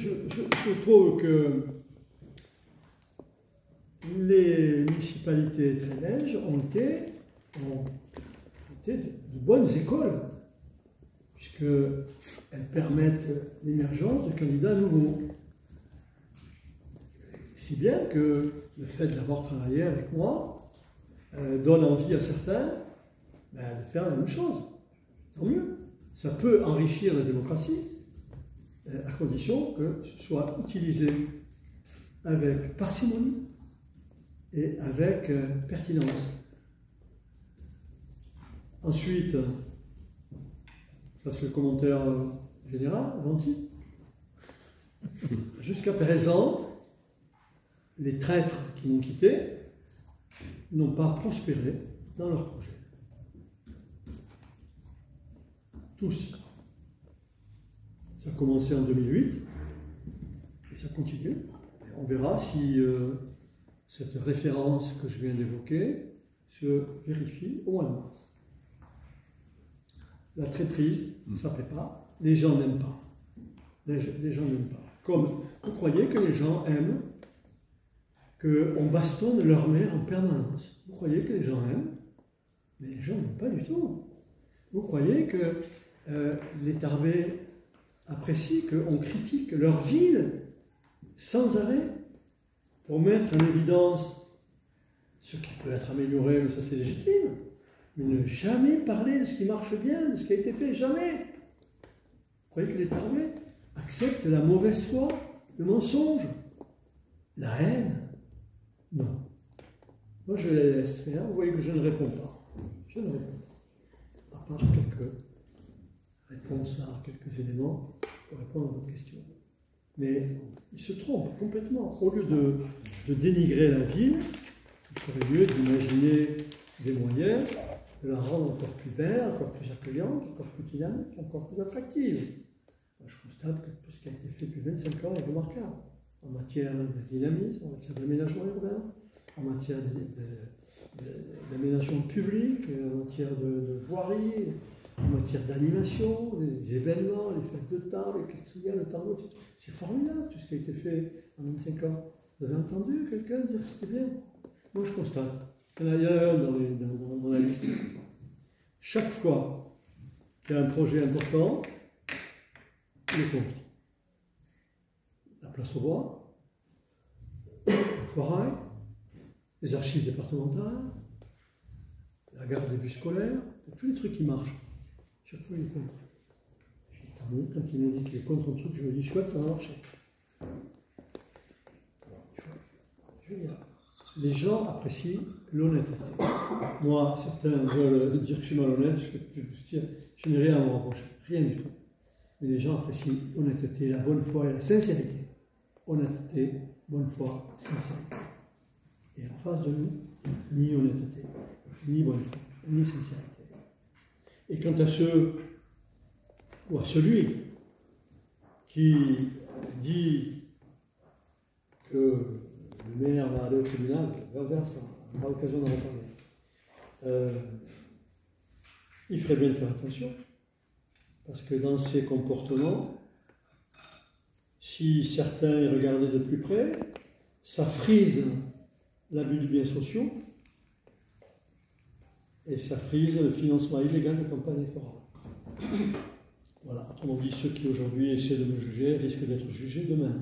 je trouve que les municipalités très belges ont été de bonnes écoles, puisqu'elles permettent l'émergence de candidats nouveaux. Si bien que le fait d'avoir travaillé avec moi donne envie à certains de faire la même chose. Tant mieux. Ça peut enrichir la démocratie, à condition que ce soit utilisé avec parcimonie et avec pertinence. Ensuite, ça c'est le commentaire général, gentil. Jusqu'à présent, les traîtres qui m'ont quitté n'ont pas prospéré dans leur projet. Tous. Ça a commencé en 2008 et ça continue. Et on verra si cette référence que je viens d'évoquer se vérifie au mois de mars. La traîtrise, ça ne plaît pas. Les gens n'aiment pas. Les gens n'aiment pas. Comme vous croyez que les gens aiment qu'on bastonne leur mère en permanence. Vous croyez que les gens aiment, mais les gens n'aiment pas du tout. Vous croyez que les Tarbais apprécient qu'on critique leur ville sans arrêt pour mettre en évidence ce qui peut être amélioré, mais ça c'est légitime, mais ne jamais parler de ce qui marche bien, de ce qui a été fait, jamais. Vous croyez que les Tarbais acceptent la mauvaise foi, le mensonge, la haine? Non. Moi je les laisse faire, vous voyez que je ne réponds pas. Je ne réponds pas. À part quelques réponses à quelques éléments pour répondre à votre question. Mais ils se trompent complètement. Au lieu de dénigrer la ville, il ferait mieux d'imaginer des moyens de la rendre encore plus belle, encore plus accueillante, encore plus dynamique, encore plus attractive. Moi, je constate que tout ce qui a été fait depuis 25 ans est remarquable. En matière de dynamisme, en matière d'aménagement urbain, en matière d'aménagement public, en matière de voirie, en matière d'animation, les événements, les fêtes de table, les castillas, le tango, c'est formidable tout ce qui a été fait en 25 ans. Vous avez entendu quelqu'un dire que c'était bien? Moi je constate, il y en a un dans la liste. Chaque fois qu'il y a un projet important, il est contre. La place au bois, le foirail, les archives départementales, la gare des bus scolaires, tous les trucs qui marchent. Chaque fois, il est contre. Je dis, tant mieux, quand il me dit qu'il est contre un truc, je me dis, chouette, ça va marcher. Je veux dire, les gens apprécient l'honnêteté. Moi, certains veulent dire que je suis malhonnête, je n'ai rien à me reprocher, rien du tout. Mais les gens apprécient l'honnêteté, la bonne foi et la sincérité. Honnêteté, bonne foi, sincérité. Et en face de nous, ni honnêteté, ni bonne foi, ni sincérité. Et quant à ceux, ou à celui qui dit que le maire va aller au tribunal, on verra ça, on aura l'occasion d'en reparler. Il ferait bien de faire attention, parce que dans ses comportements, si certains y regardaient de plus près, ça frise l'abus du bien social et ça frise le financement illégal de campagne électorale. Voilà, autrement dit, ceux qui aujourd'hui essaient de me juger risquent d'être jugés demain.